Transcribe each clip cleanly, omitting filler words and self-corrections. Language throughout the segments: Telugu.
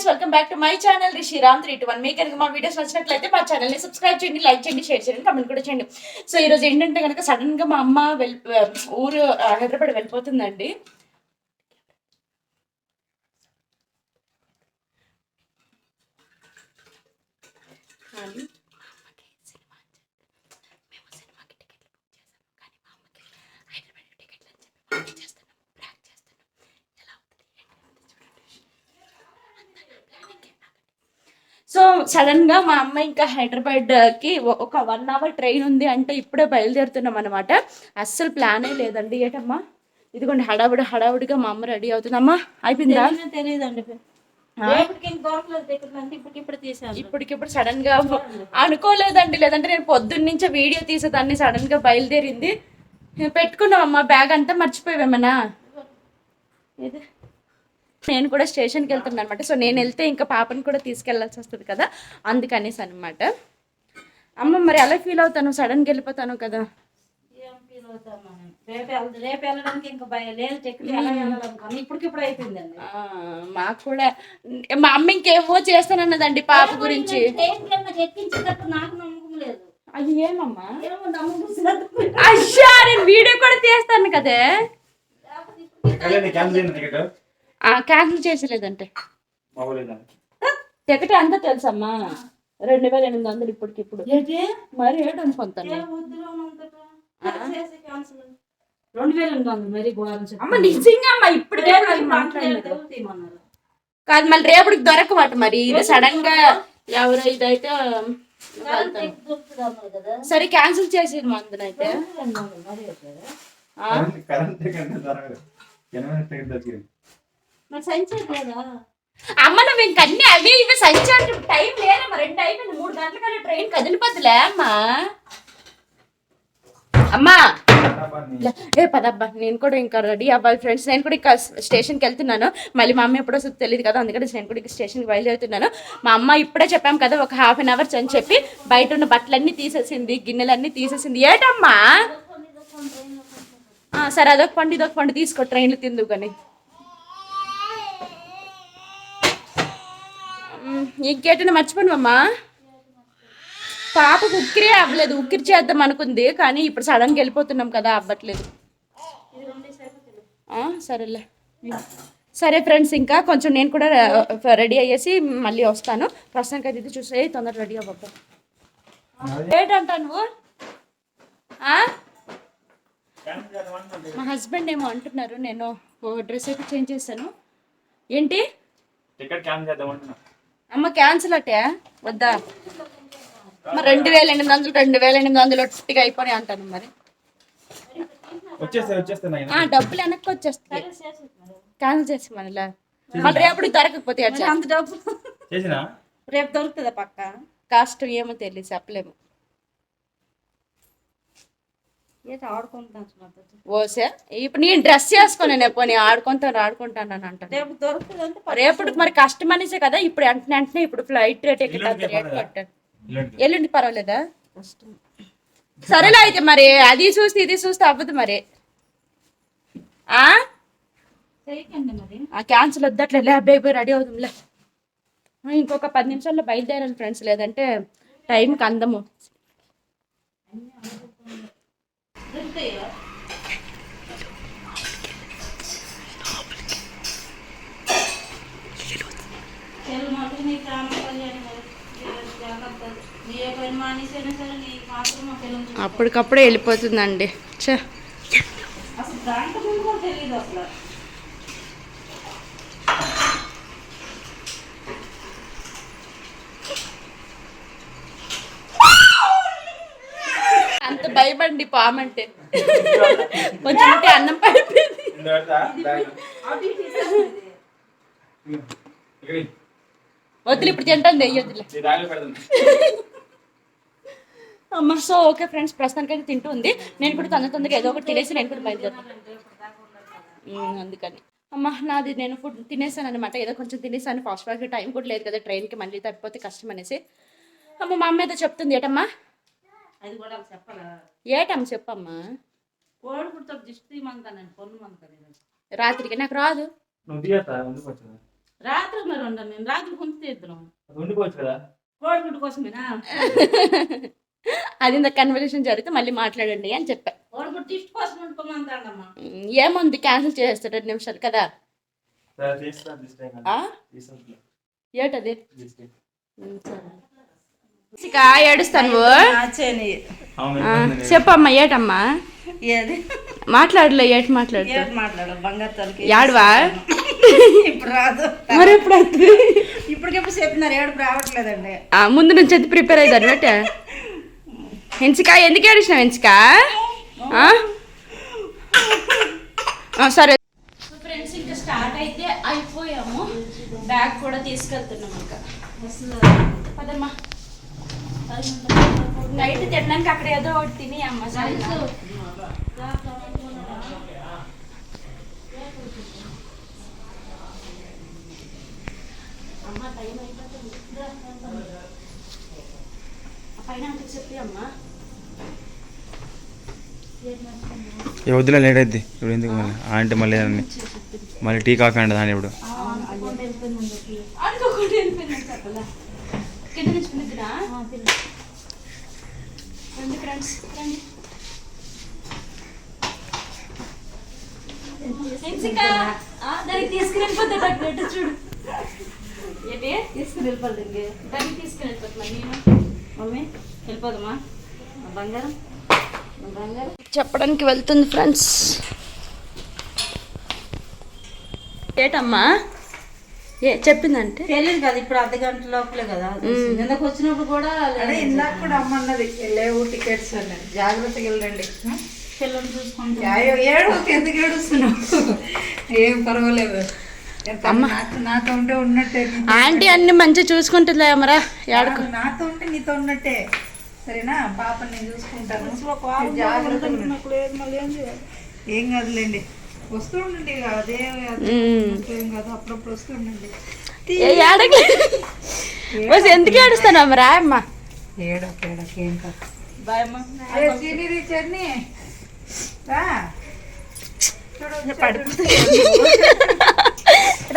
Welcome back to my channel Rishiram 321. మీకు కనుక మా వీడియోస్ నచ్చినట్లయితే మా ఛానల్ని సబ్స్క్రైబ్ చేయండి, లైక్ చేయండి, షేర్ చేయండి, కమెంట్ కూడా చేయండి. సో ఈరోజు ఏంటంటే కనుక సడన్గా మా అమ్మ ఊరు హైదరాబాద్ వెళ్ళిపోతుందండి. సో సడన్ గా మా అమ్మ ఇంకా హైదరాబాద్ కి ఒక 1 అవర్ ట్రైన్ ఉంది అంటే ఇప్పుడే బయలుదేరుతున్నాం అనమాట. అస్సలు ప్లానే లేదండి. ఏటమ్మా ఇదిగోండి హడావుడిగా మా అమ్మ రెడీ అవుతుందమ్మా. అయిపోయిందా? తెలియదండి. ఇప్పటికిప్పుడు సడన్ గా అనుకోలేదండి. లేదంటే నేను పొద్దున్నుంచే వీడియో తీసేదాన్ని. సడన్ గా బయలుదేరింది. పెట్టుకున్నామమ్మా బ్యాగ్ అంతా మర్చిపోయామేమన్నా. నేను కూడా స్టేషన్కి వెళ్తున్నాను అనమాట. సో నేను వెళ్తే ఇంకా పాపని కూడా తీసుకెళ్లాల్సి వస్తుంది కదా, అందుకనేసి అనమాట. అమ్మ మరి అలా ఫీల్ అవుతాను, సడన్గా వెళ్ళిపోతాను కదా. రేపు వెళ్ళడానికి ఇంకా భయం లేదు. ఇప్పటికిప్పుడు అయిపోయిందండి. మాకు కూడా మా అమ్మ ఇంకేమో చేస్తానన్నదండి పాప గురించి. ఎక్కించేటప్పుడు నాకు నమ్మకం లేదు. అది ఏమమ్మా? అయ్యా నేను వీడియో కూడా తీస్తాను కదే. క్యాన్సిల్ చేసలేదంటే టికెట్ అంతా తెలుసమ్మా. 2800 ఇప్పటికిప్పుడు మరి ఏడు అనుకుంటాను. 2800 మరి అమ్మ నిజంగా అమ్మా ఇప్పటికే కాదు, మళ్ళీ రేపటికి దొరకమాట. మరి ఇది సడన్ గా ఎవరు ఇదైతే సరే క్యాన్సిల్ చేసేది మందునైతే. అమ్మ నువ్వు ఇంక అన్ని అవి ఇవి సంచాలి. టైం లేదమ్మా, 2 అయిపోయింది. 3 గంటలకల్లా ట్రైన్ కదిలిపోతులే అమ్మా. అమ్మా ఏ పదబ్బా, నేను కూడా ఇంకా రెడీ అవ్వాలి ఫ్రెండ్స్. నేను కూడా ఇంకా స్టేషన్కి వెళ్తున్నాను. మళ్ళీ మా అమ్మ ఎప్పుడో వస్తుందో తెలియదు కదా, అందుకని నేను కూడా ఇంకా స్టేషన్కి బయలుదేరుతున్నాను. మా అమ్మ ఇప్పుడే చెప్పాం కదా ఒక 1/2 అవర్ అని చెప్పి బయట ఉన్న బట్టలన్నీ తీసేసింది, గిన్నెలన్నీ తీసేసింది. ఏటమ్మా సరే అదొక పండు ఇదొక పండు తీసుకో, ట్రైన్లు తిందు కానీ. ఇంకేటన్నా మర్చిపోయామమ్మా. పాపకు ఉక్కిరే అవ్వలేదు, ఉక్కిరి చేద్దాం అనుకుంది కానీ ఇప్పుడు సడన్గా వెళ్ళిపోతున్నాం కదా, అవ్వట్లేదు. సరేలే. సరే ఫ్రెండ్స్, ఇంకా కొంచెం నేను కూడా రెడీ అయ్యేసి మళ్ళీ వస్తాను. ప్రస్తుతానికి అయితే ఇది చూసే తొందరగా రెడీ అవ్వబ్బా. ఏంటంటా నువ్వు? మా హస్బెండ్ ఏమో అంటున్నారు. నేను డ్రెస్ అయితే చేంజ్ చేశాను. ఏంటి అమ్మ క్యాన్సిల్ అట్టే వద్దా? మరి 2800 ఒట్టిగా అయిపోయి అంటాను. మరి డబ్బులు వెనక్కి వచ్చేస్తాయి. క్యాన్సిల్ చేసి మనలా మళ్ళీ రేపు దొరకకపోతే అంత డబ్బు రేపు దొరుకుతుందా పక్క? కాస్ట్ ఏమో తెలియదు, చెప్పలేము. ఓసే ఇప్పుడు నేను డ్రెస్ చేసుకోను, పోనీ ఆడుకుంటాను అని అంటాను. రేపు మరి కష్టం అనేసే కదా. ఇప్పుడు వెంటనే ఇప్పుడు ఫ్లైట్ రేట్ కట్టాను. ఎల్లుండి పర్వాలేదా? సరేలే అయితే మరి అది చూస్తే ఇది చూస్తే అవ్వదు మరి. క్యాన్సిల్ వద్దట్లే. అబ్బాయి రెడీ అవుతుందిలే. ఇంకొక 10 నిమిషాల్లో బయలుదేరాలి ఫ్రెండ్స్, లేదంటే టైంకి అందము. అప్పటికప్పుడే వెళ్ళిపోతుందండి. అంత భయపడి పామంటే కొంచెం అన్నం పడిపోయింది. వద్దులు ఇప్పుడు తింటాను వెయ్యొద్దులే అమ్మ. సో ఓకే ఫ్రెండ్స్, ప్రస్తుతానికి అయితే తింటూ ఉంది. నేను కూడా తొందరగా ఏదో ఒకటి తినేసి నేను కూడా బయలుదేరుతాను. అందుకని అమ్మ నాది నేను ఫుడ్ తినేసాను అనమాట. ఏదో కొంచెం తినేసాను. ఫాస్ట్ టైం కూడా లేదు కదా ట్రైన్కి, మళ్ళీ తప్పిపోతే కష్టం అనేసి. అమ్మ మా అమ్మ ఏదో చెప్తుంది. ఏటమ్మా? అది కూడా చెప్పాలా? ఏటమ్మ చెప్పమ్మా. కోడిపుడితో దిష్టి రాత్రికి నాకు రాదు. రాత్రి మరి ఉండను నేను రాత్రి గుంపు తీద్దాం ఉండిపోవచ్చు కదా. కోడిగుడ్డు కోసమేనా అది ఇంత కన్వర్సేషన్ జరిగితే మళ్ళీ మాట్లాడండి అని చెప్పా. కోడిగుడ్డు టిస్ట్ కోసం వండుకోమంటాడమ్మా. ఏముంది క్యాన్సిల్ చేస్తాడు 2 నిమిషాలు కదా. ఆ? ఏటది ఏడుస్తాను చెప్పమ్మా. ఏటమ్మా ఏది మాట్లాడలే ఏటి మాట్లాడు మాట్లాడు బంగారు తలకి ఏడవా ఇప్పుడు రాదు మరి ఎప్పుడు అవుతుంది? ఇప్పటికెప్పుడు చెప్పినారు ఏడుపు రావట్లేదండి. ముందు నుంచి అయితే ప్రిపేర్ అయ్యారు బట్ హెన్సిక ఎందుకు ఏడిచినావు హెన్సిక? సరే ఫ్రెండ్స్ ఇంకా స్టార్ట్ అయితే అయిపోయాము. బ్యాగ్ కూడా తీసుకెళ్తున్నాం ఇంకా. పదమ్మా నైట్ తినడానికి అక్కడ ఏదో ఒకటి తిని అమ్మ. అమ్మ టైం అయిపోతుంది పైన చెప్పి అమ్మా. వద్దులే లేట్ అవుద్ది ఇప్పుడు ఎందుకు మళ్ళీ అంటే మళ్ళీ టీ కాఫీ అండి దాని ఇప్పుడు. కింద నుంచి పిలుద్దురా ఫ్రెండ్స్ రండి. దానికి తీసుకుని వెళ్ళిపోతాడు చూడు. ఏంటి తీసుకుని వెళ్ళిపోతుంది దానికి తీసుకుని వెళ్ళిపోతున్నా నేను. మమ్మీ వెళ్ళిపోదమ్మా బంగారం బంగారం చెప్పడానికి వెళ్తుంది ఫ్రెండ్స్. ఏటమ్మా చెప్పిందంటే తెలియదు కదా ఇప్పుడు అర్ధ గంట లోపలే కదా. నిన్నకు వచ్చినప్పుడు కూడా ఇందాక కూడా అమ్మన్నది లేవు టికెట్స్ అన్నది జాగ్రత్తగా వెళ్ళండి పిల్లలు చూసుకుంటే ఏడు ఎందుకు ఏడుస్తున్నావు ఏం పర్వాలేదు నాతో ఉంటే ఉన్నట్టే ఆంటీ అన్ని మంచిగా చూసుకుంటుందిలే అమ్మరా ఏడకు నాతో ఉంటే నీతో ఉన్నట్టే సరేనా పాపని నేను చూసుకుంటాను ఏం కాదులేండి వస్తూ ఉండండి అదే ఏం కాదు అప్పుడప్పుడు వస్తూ ఉండండి ఎందుకు ఏడుస్తాను అమ్మరా అమ్మ ఏడక ఏం కాదు బాయ్ అమ్మ చట్నీ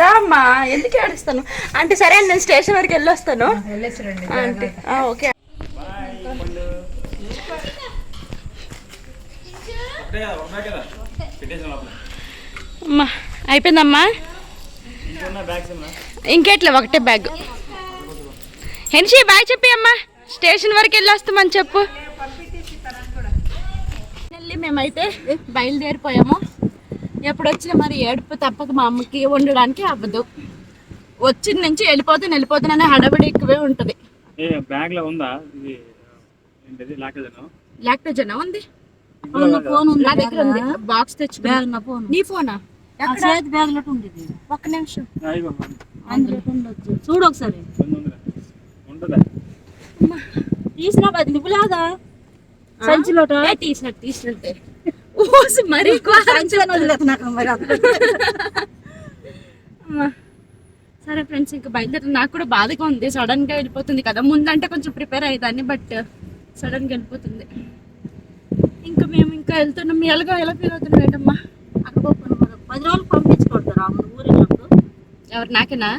రా అమ్మా ఎందుకు ఏడుస్తాను అంటే సరే నేను స్టేషన్ వరకు వెళ్ళొస్తాను. వెళ్ళేసిరండి ఓకే అమ్మా అయిపోయిందమ్మా ఇంకెట్లా ఒకటే బ్యాగ్. హెన్షి బాయ్ చెప్పి అమ్మా స్టేషన్ వరకు వెళ్ళొస్తామని చెప్పు. మేమైతే బయలుదేరిపోయాము. ఎప్పుడు వచ్చినా మరి ఏడుపు తప్పక మా అమ్మకి వండడానికి అవ్వదు. వచ్చిన నుంచి వెళ్ళిపోతాననే హడావిడి ఎక్కువే ఉంటుంది. లాక్టోజనా ఉంది ఫోన్ ఉంది నా దగ్గర ఉంది. బాక్స్ తెచ్చు బ్యాగ్ నా ఫోన్ నీ ఫోనా చేతి బ్యాగ్ లో ఉండేది. ఒక్క నిమిషం అందులో ఉండొచ్చు చూడు ఒకసారి తీసినా పది నిపులాదా సంచిలో తీసినట్టే మరి సరే ఫ్రెండ్స్ ఇంకా బయలుదేరి. నాకు కూడా బాధగా ఉంది సడన్ గా వెళ్ళిపోతుంది కదా. ముందంటే కొంచెం ప్రిపేర్ అయ్యేదాన్ని బట్ సడన్ గా వెళ్ళిపోతుంది. ఇంకా మేము ఇంకా వెళ్తున్నాం. ఎలా ఫీల్ అవుతున్నాం ఏంటమ్మా? అక్కడ 10 రోజులు పంపించుకుంటారు ఊరినప్పుడు. ఎవరు నాకేనా?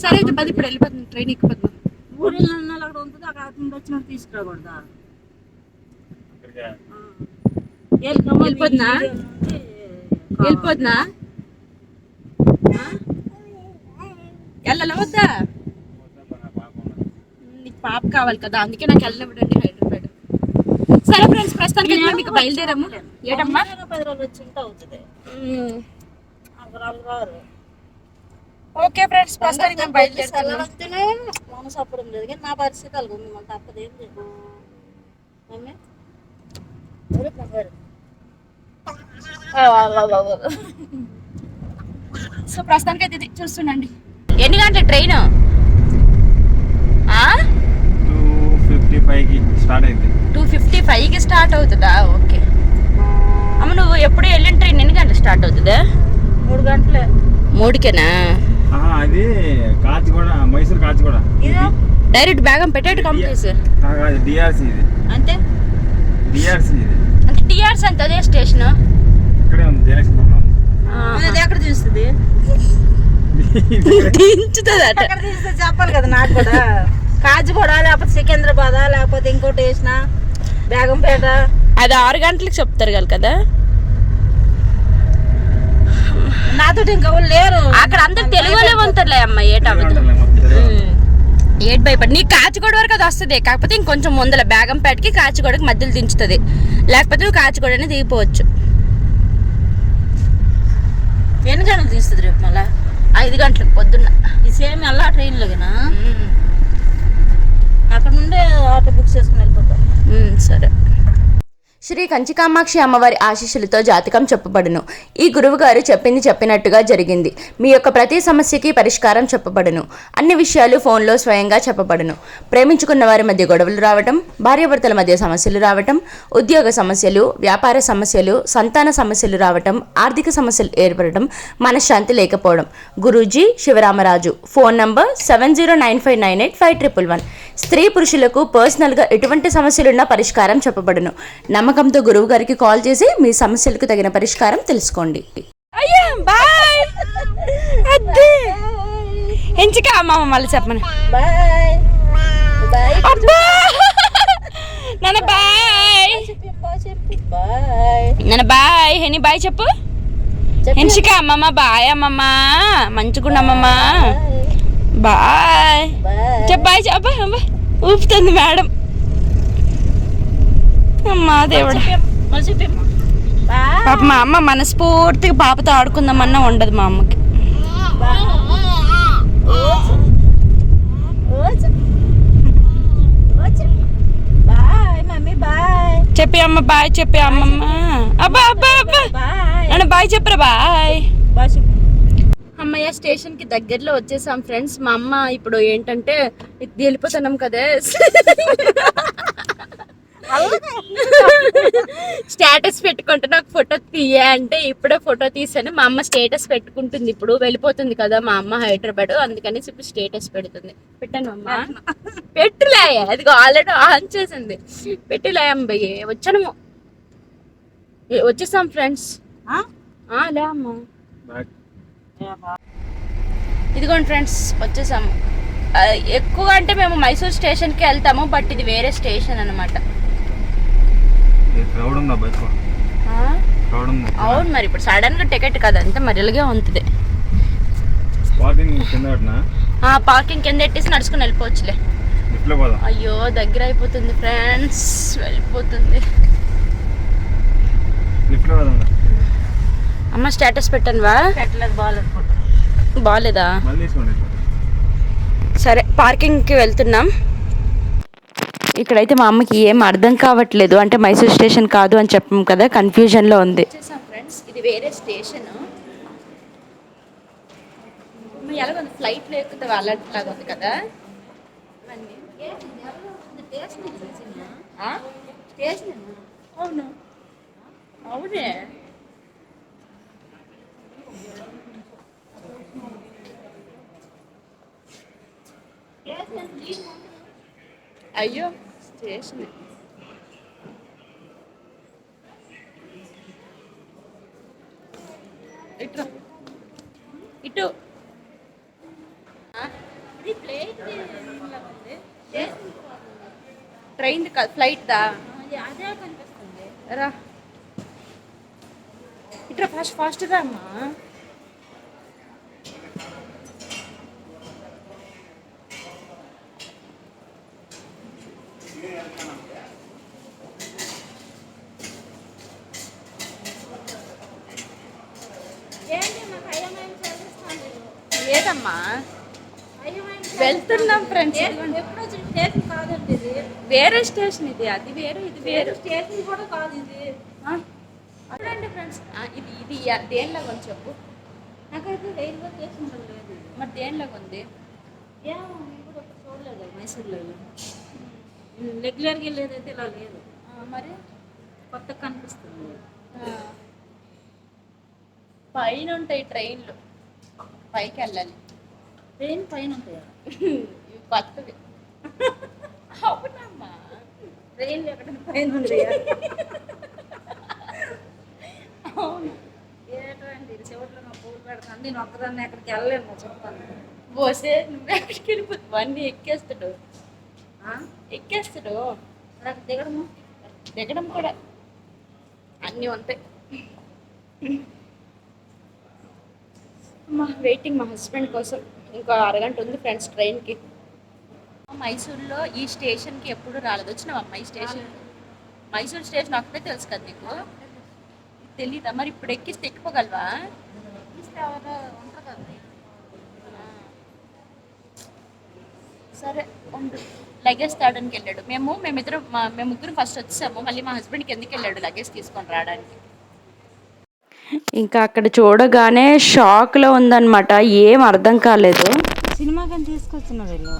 సరే అయితే 10 ఇప్పుడు వెళ్ళిపోతుంది ట్రైన్ ఎక్కిపోతున్నాం. ఊరిలో అక్కడ ఉంటుంది అక్కడ వచ్చినప్పుడు తీసుకురాకూడదా? వెళ్ళిపోతున్నా వెళ్ళాల వద్దా? నీకు పాప కావాలి కదా అందుకే నాకు వెళ్ళనివ్వడండి హైదరాబాద్. సరే ఫ్రెండ్స్ ప్రస్తుతానికి మీకు బయలుదేరాము. ఏటమ్మా 10 రోజులు వచ్చి ఉంటే అవుతుంది. ఓకే ఫ్రెండ్స్ ప్రస్తుతానికి మేము బయలుదేరుతున్నాం. మనసు అప్పుడు లేదు కానీ నా పరిస్థితి అలాగ ఉంది. మన తప్పదు ఏం లేదు. సో ప్రస్తుతానికి అయితే ఇది చూస్తుండండి. ఎన్ని గంటల ట్రైన్? 2:55కి స్టార్ట్ అవుతుందా? ఓకే అమ్మ నువ్వు ఎప్పుడు వెళ్ళిన ట్రైన్ ఎన్ని గంటలు స్టార్ట్ అవుతుందా? 3 గంటలే. 3కేనా? అది కాచిగూడ మైసూర్ కాచిగూడ డైరెక్ట్ బ్యాగం పెట్టేట్టు కంప్లీట్ డిఆర్సి ఇది అంటే డిఆర్సి ఇది అంటే టిఆర్సి అంటే అదే స్టేషన్ ఇక్కడే ఉంది జయలక్ష్మీపురం. అది ఎక్కడ చూస్తుంది? దించుతుందట. ఎక్కడ తీస్తే చెప్పాలి కదా నాకు కూడా. కాచిగూడ లేకపోతే సికింద్రాబాద్ లేకపోతే ఇంకోటి వేసిన బేగంపేట. అది 6 గంటలకు చెప్తారు కదా. నాతో ఇంకా వాళ్ళు లేరు అక్కడ అందరు తెలుగులో ఉంటారులే అమ్మ. ఏటి భయపడి నీకు కాచిగూడ వరకు అది వస్తుంది. కాకపోతే ఇంకొంచెం ముందల బేగంపేటకి కాచిగూడకి మధ్యలో దించుతుంది. లేకపోతే నువ్వు కాచిగూడనే దిగిపోవచ్చు. ఎన్ని గంటలు తీస్తుంది రేపు మళ్ళా? 5 గంటలకు పొద్దున్న. ఈ సేమ్ అలా ట్రైన్లోనా? అక్కడ నుండే ఆటో బుక్ చేసుకుని వెళ్ళిపోతాం. సరే. శ్రీ కంచికామాక్షి అమ్మవారి ఆశీస్సులతో జాతకం చెప్పబడును. ఈ గురువుగారు చెప్పింది చెప్పినట్టుగా జరిగింది. మీ యొక్క ప్రతి సమస్యకి పరిష్కారం చెప్పబడును. అన్ని విషయాలు ఫోన్లో స్వయంగా చెప్పబడును. ప్రేమించుకున్న వారి మధ్య గొడవలు రావటం, భార్యాభర్తల మధ్య సమస్యలు రావటం, ఉద్యోగ సమస్యలు, వ్యాపార సమస్యలు, సంతాన సమస్యలు రావటం, ఆర్థిక సమస్యలు ఏర్పడటం, మనశ్శాంతి లేకపోవడం. గురూజీ శివరామరాజు. Phone number 7095985111. స్త్రీ పురుషులకు పర్సనల్గా ఎటువంటి సమస్యలున్నా పరిష్కారం చెప్పబడును. నమ్మకంతో గురువు గారికి కాల్ చేసి మీ సమస్యలకు తగిన పరిష్కారం తెలుసుకోండి. హెంచిక అమ్మ మళ్ళీ చెప్పమని. నాన్న బాయ్. నాన్న బాయ్. హెని బాయ్ చెప్పు. హెంచిక అమ్మమ్మ బాయ్. అమ్మమ్మ మంచిగుండమ్మమ్మ బాయ్ చెప్ప. బాయ్ చెప్ప. ఊపుతుంది మేడం. అమ్మా దేవుడు. పాప మా అమ్మ మనస్ఫూర్తిగా పాపతో ఆడుకుందామన్నా ఉండదు మా అమ్మకి. చెప్పి అమ్మ బాయ్ చెప్పి అమ్మమ్మ. అబ్బా అబ్బా అబ్బా నన్ను బాయ్ చెప్పరా. బాయ్. అమ్మయ్య స్టేషన్కి దగ్గరలో వచ్చేసాం ఫ్రెండ్స్. మా అమ్మ ఇప్పుడు ఏంటంటే వెళ్ళిపోతున్నాం కదా, స్టేటస్ పెట్టుకుంటే నాకు ఫోటో తీయ అంటే ఇప్పుడే ఫోటో తీసాను. మా అమ్మ స్టేటస్ పెట్టుకుంటుంది. ఇప్పుడు వెళ్ళిపోతుంది కదా మా అమ్మ హైదరాబాద్, అందుకని ఇప్పుడు స్టేటస్ పెడుతుంది. పెట్టాను అమ్మ. పెట్టులే, అది ఆల్రెడీ ఆన్ చేసింది. పెట్టులే అమ్మాయి. వచ్చేసాం ఫ్రెండ్స్. లే అమ్మ. ఇదిగోండి ఫ్రెండ్స్ వచ్చేసాము. ఎక్కువ అంటే మేము మైసూర్ స్టేషన్కి వెళ్తాము, బట్ ఇది వేరే స్టేషన్ అనమాట. అవును మరి ఇప్పుడు సడన్ గా టికెట్ కదా అంతే మరి ఇలాగే ఉంటుంది. పార్కింగ్ కింద ఎట్టేసి నడుచుకుని వెళ్ళిపోవచ్చులే. అయ్యో దగ్గర అయిపోతుంది ఫ్రెండ్స్, వెళ్ళిపోతుంది. అమ్మ స్టేటస్ పెట్టానువా? బాగాలేదా? సరే పార్కింగ్కి వెళ్తున్నాం. ఇక్కడైతే మా అమ్మకి ఏం అర్థం కావట్లేదు, అంటే మైసూర్ స్టేషన్ కాదు అని చెప్పాం కదా, కన్ఫ్యూజన్లో ఉంది. ఫ్రెండ్స్ ఇది వేరే స్టేషన్. ఎలాగ ఫ్లైట్లో ఎక్కుతే వాళ్ళలాగా ఉంది కదా. అవును అవునే. అయ్యో స్టేషన్ ఇటు ఇటు. ట్రైన్ కాదు ఫ్లైట్ దా. అదే కనిపిస్తుంది. రా ఇట్రా ఫాస్ట్ ఫాస్ట్ రా అమ్మా. ఏదమ్మా వెళ్తున్నాం ఫ్రెండ్స్. వేరే స్టేషన్ ఇది, అది వేరే ఇది వేరే స్టేషన్ కూడా కాదు ఇది. చూడండి ఫ్రెండ్స్, ఇది ఇది దేనిలాగా ఉంది చెప్పు. నాకైతే రైల్వే స్టేషన్ లేదు. మరి దేనిలాగా ఉంది? ఇప్పుడు చూడలేదు మైసూర్లో. రెగ్యులర్గా వెళ్ళేదైతే ఇలా లేదు. మరి కొత్త కనిపిస్తుంది. పైన ఉంటాయి ట్రైన్లు, పైకి వెళ్ళాలి. ట్రైన్ పైన ఉంటాయా? ఇవి కొత్తవి. అవునమ్మా, ట్రైన్లు ఎక్కడైనా పైన ఉంటాయా? అవును. చివరిలో నా పూలు పెడతాను, నేను ఒక్కదాన్ని ఎక్కడికి వెళ్ళలేను చెప్తాను. పోసే నువ్వు ఎక్కడికి వెళ్ళిపోతావు, అన్నీ ఎక్కేస్తాడు. నాకు దిగడము దిగడం కూడా అన్నీ ఉంటాయి. వెయిటింగ్ మా హస్బెండ్ కోసం. ఇంకో అరగంట ఉంది ఫ్రెండ్స్ ట్రైన్కి. మైసూర్లో ఈ స్టేషన్కి ఎప్పుడు రాలేదు. వచ్చినావా అమ్మ ఈ స్టేషన్? మైసూర్ స్టేషన్ ఒకటే తెలుసు కదా నీకు, తెలీదా? మరి ఇప్పుడు ఎక్కిస్తే ఎక్కిపోగలవా? ఉంటారు కదా. సరే ఉండు. లగేజ్ తేడానికి వెళ్ళాడు. మేము ముగ్గురు ఫస్ట్ వచ్చాము. మళ్ళీ మా హస్బెండ్కి ఎందుకు వెళ్ళాడు లగేజ్ తీసుకొని రావడానికి. ఇంకా అక్కడ చూడగానే షాక్లో ఉందన్నమాట. ఏం అర్థం కాలేదు. సినిమా కానీ తీసుకొచ్చినారు వీళ్ళు.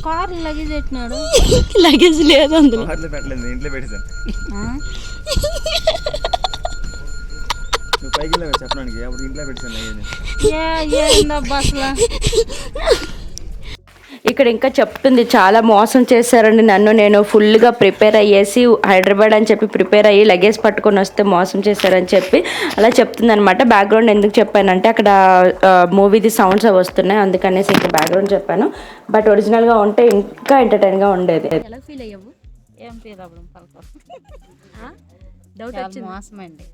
కార్లు లగేజ్ పెట్టినాడు. లగేజ్ లేదు అందులో. పెట్టలేదు, ఇంట్లో పెట్టేసాను. నువ్వు పైకి చెప్పడానికి అప్పుడు ఇంట్లో పెట్టాను బస్సులో. ఇక్కడ ఇంకా చెప్తుంది చాలా మోసం చేశారండి నన్ను. నేను ఫుల్గా ప్రిపేర్ అయ్యేసి హైదరాబాద్ అని చెప్పి ప్రిపేర్ అయ్యి లగేజ్ పట్టుకొని వస్తే మోసం చేశారని చెప్పి అలా చెప్తుంది అనమాట. బ్యాక్గ్రౌండ్ ఎందుకు చెప్పానంటే అక్కడ మూవీది సౌండ్స్ అవి వస్తున్నాయి, అందుకనేసి ఇంకా బ్యాక్గ్రౌండ్ చెప్పాను. బట్ ఒరిజినల్గా ఉంటే ఇంకా ఎంటర్టైన్గా ఉండేది. ఎలా ఫీల్ అయ్యావు? ఏం ఫీల్ అవ్వడం డౌట్ వచ్చింది. మోసమండి.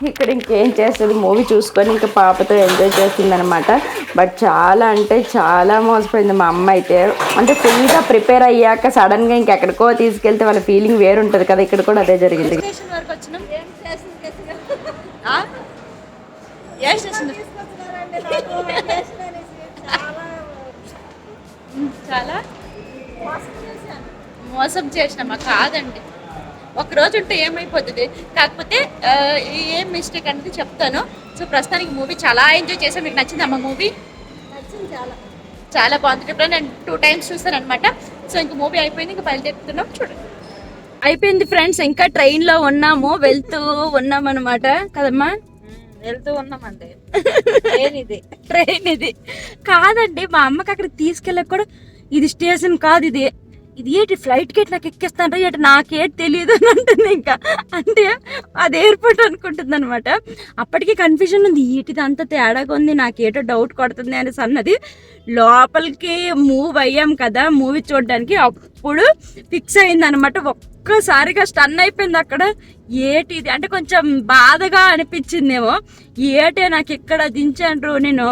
ఇక్కడ ఇంకేం చేస్తుంది, మూవీ చూసుకొని ఇంకా పాపతో ఎంజాయ్ చేస్తుంది అనమాట. బట్ చాలా అంటే చాలా మోసపోయింది మా అమ్మ అయితే. అంటే ఫుల్గా ప్రిపేర్ అయ్యాక సడన్గా ఇంకెక్కడికో తీసుకెళ్తే వాళ్ళ ఫీలింగ్ వేరుంటుంది కదా. ఇక్కడ కూడా అదే జరిగింది. స్టేషన్ వరకు వచ్చినాం. ఏ స్టేషన్? చాలా మోసం చేసినామా? కాదండి, ఒకరోజు ఉంటే ఏమైపోతుంది. కాకపోతే ఏం మిస్టేక్ అనేది చెప్తాను. సో ప్రస్తుతానికి మూవీ చాలా ఎంజాయ్ చేసాను. మీకు నచ్చిందమ్మా మూవీ? నచ్చింది చాలా. చాలా బాగుంది. ఇప్పుడు నేను 2 times చూసాను అనమాట. సో ఇంక మూవీ అయిపోయింది, ఇంకా బయలుదేరుతున్నాం. చూడండి, అయిపోయింది ఫ్రెండ్స్. ఇంకా ట్రైన్లో ఉన్నాము, వెళ్తూ ఉన్నాం అనమాట కదమ్మా. వెళ్తూ ఉన్నామండి. ట్రైన్ ఇది కాదండి. మా అమ్మకి అక్కడ తీసుకెళ్ళక కూడా ఇది స్టేషన్ కాదు, ఇది ఏంటి ఫ్లైట్ గేట్ నాకు ఎక్కిస్తాను ఏంటి నాకేంటి తెలియదు అని అంటుంది. ఇంకా అంటే అది ఎయిర్పోర్ట్ అనుకుంటుంది అనమాట. అప్పటికి కన్ఫ్యూజన్ ఉంది, వీటిది అంత తేడాగా ఉంది, నాకేటో డౌట్ కొడుతుంది అనేసి అన్నది. లోపలికి మూవ్ అయ్యాం కదా మూవీ చూడడానికి, అప్పుడు ఫిక్స్ అయింది అనమాట. ఒక్కసారిగా స్టన్ అయిపోయింది అక్కడ. ఏటి ఇది అంటే కొంచెం బాధగా అనిపించిందేమో. ఏటే నాకు ఇక్కడ దించారు, నేను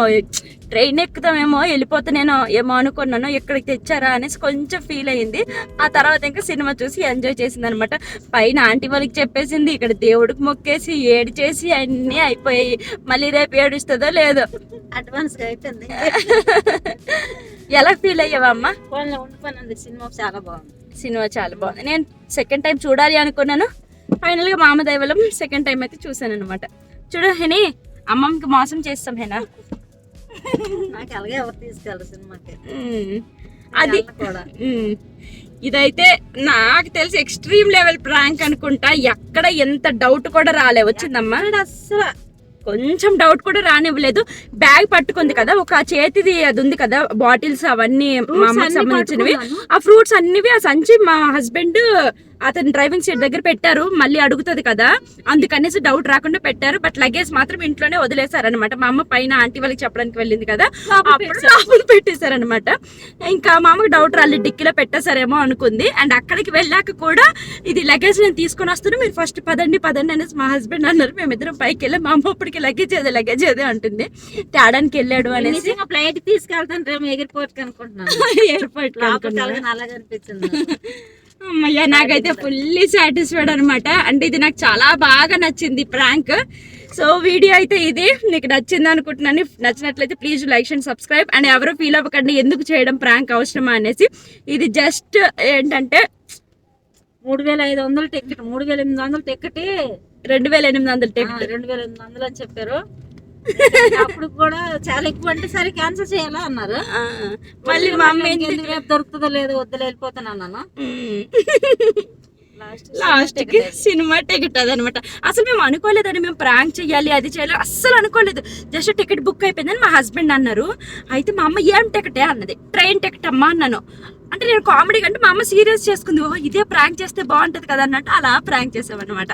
ట్రైన్ ఎక్కుతామేమో వెళ్ళిపోతానేమో ఏమో అనుకున్నాను, ఎక్కడికి తెచ్చారా అనేసి కొంచెం ఫీల్ అయ్యింది. ఆ తర్వాత ఇంకా సినిమా చూసి ఎంజాయ్ చేసింది అనమాట. పైన ఆంటీ వాళ్ళకి చెప్పేసింది, ఇక్కడ దేవుడికి మొక్కేసి ఏడు చేసి అన్నీ అయిపోయాయి. మళ్ళీ రేపు ఏడుస్తుందో లేదో అడ్వాన్స్గా అయిపోయింది. ఎలా ఫీల్ అయ్యావమ్మా? ఉండిపోయినంది. సినిమా చాలా బాగుంది. సినిమా చాలా బాగుంది. నేను సెకండ్ టైం చూడాలి అనుకున్నాను. ఫైనల్గా మా అమ్మ దైవలం సెకండ్ టైం అయితే చూసాను అనమాట. చూడు హెనీ, అమ్మమ్మకి మోసం చేస్తాం హేనా. నాకు అలాగే ఎవరు తీసుకెళ్ళరు సినిమాకి. అది కూడా ఇదైతే నాకు తెలిసి ఎక్స్ట్రీమ్ లెవెల్ ప్రాంక్ అనుకుంటా. ఎక్కడ ఎంత డౌట్ కూడా రాలే. వచ్చిందమ్మా అసలు కొంచెం డౌట్ కూడా రానివ్వలేదు. బ్యాగ్ పట్టుకుంది కదా, ఒక చేతిది అది ఉంది కదా బాటిల్స్, అవన్నీ మా అమ్మకి సంబంధించినవి. ఆ ఫ్రూట్స్ అన్నివి ఆ సంచి మా హస్బెండ్ అతను డ్రైవింగ్ సీట్ దగ్గర పెట్టారు. మళ్ళీ అడుగుతుంది కదా, అందుకనేసి డౌట్ రాకుండా పెట్టారు. బట్ లగేజ్ మాత్రం ఇంట్లోనే వదిలేశారనమాట. మా అమ్మ పైన ఆంటీ వాళ్ళకి చెప్పడానికి వెళ్ళింది కదా, అప్పుడు లోపల పెట్టేశారనమాట. ఇంకా మా అమ్మకి డౌట్ రాలేదు, డిక్కీలో పెట్టేశారేమో అనుకుంది. అండ్ అక్కడికి వెళ్ళాక కూడా ఇది లగేజ్ నేను తీసుకొని వస్తాను, మీరు ఫస్ట్ పదండి అనేసి మా హస్బెండ్ అన్నారు. మేమిద్దరం పైకి వెళ్ళాం. మా అమ్మ అప్పటికి లగేజ్ అదే అంటుంది, తేడానికి వెళ్ళాడు అనేసి. ఫ్లైట్ తీసుకెళ్తాను ఎయిర్పోర్ట్ కి అనుకుంటున్నాను. ఎయిర్పోర్ట్ అలాగే అనిపించింది. అమ్మయ్య, నాకైతే ఫుల్లీ సాటిస్ఫైడ్ అనమాట. అంటే ఇది నాకు చాలా బాగా నచ్చింది ప్రాంక్. సో వీడియో అయితే ఇది మీకు నచ్చింది అనుకుంటున్నాను. నచ్చినట్లయితే please like and subscribe. And ఎవరు ఫీల్ అవ్వకండి ఎందుకు చేయడం ప్రాంక్ అవసరమా అనేసి. ఇది జస్ట్ ఏంటంటే 3500 టికెట్, 3800 టికెట్, 2800 టికెట్, 2800 అని చెప్పారు. అప్పుడు కూడా చాలా ఎక్కువ అంటే సరే క్యాన్సిల్ చేయాలా అన్నారు. మళ్ళీ మా అమ్మ రేపు దొరుకుతుందో లేదో వద్దులు వెళ్ళిపోతాను అన్నాను. లాస్ట్ కి సినిమా టికెట్ అదనమాట. అసలు మేము అనుకోలేదని, మేము ప్రాంక్ చేయాలి అది చేయాలి అస్సలు అనుకోలేదు. జస్ట్ టికెట్ బుక్ అయిపోయిందని మా హస్బెండ్ అన్నారు. అయితే మా అమ్మ ఏం టికెటే అన్నది. ట్రైన్ టికెట్ అమ్మా అన్నాను. అంటే నేను కామెడీ అంటే మా అమ్మ సీరియస్ చేసుకుంది, ఓహో ఇదే ప్రాంక్ చేస్తే బాగుంటది కదా అన్నట్టు అలా ప్రాంక్ చేసామన్నమాట.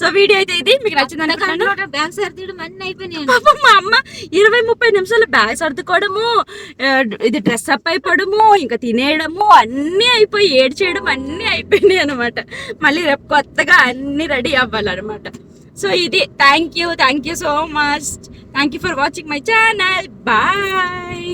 సో వీడియో అయితే ఇది మీకు నచ్చింది అనుకుంటున్నాను. బ్యాగ్ సర్దీయడం అన్నీ అయిపోయినాయి. పాపం మా అమ్మ 20-30 నిమిషాలు బ్యాగ్ సర్దుకోవడము, ఇది డ్రెస్ అప్ అయిపోవడము, ఇంకా తినేయడము అన్నీ అయిపోయి ఏడ్చేయడం అన్నీ అయిపోయినాయి అనమాట. మళ్ళీ రేపు కొత్తగా అన్ని రెడీ అవ్వాలన్నమాట. సో ఇది thank you so much. Thank you for watching my channel. Bye.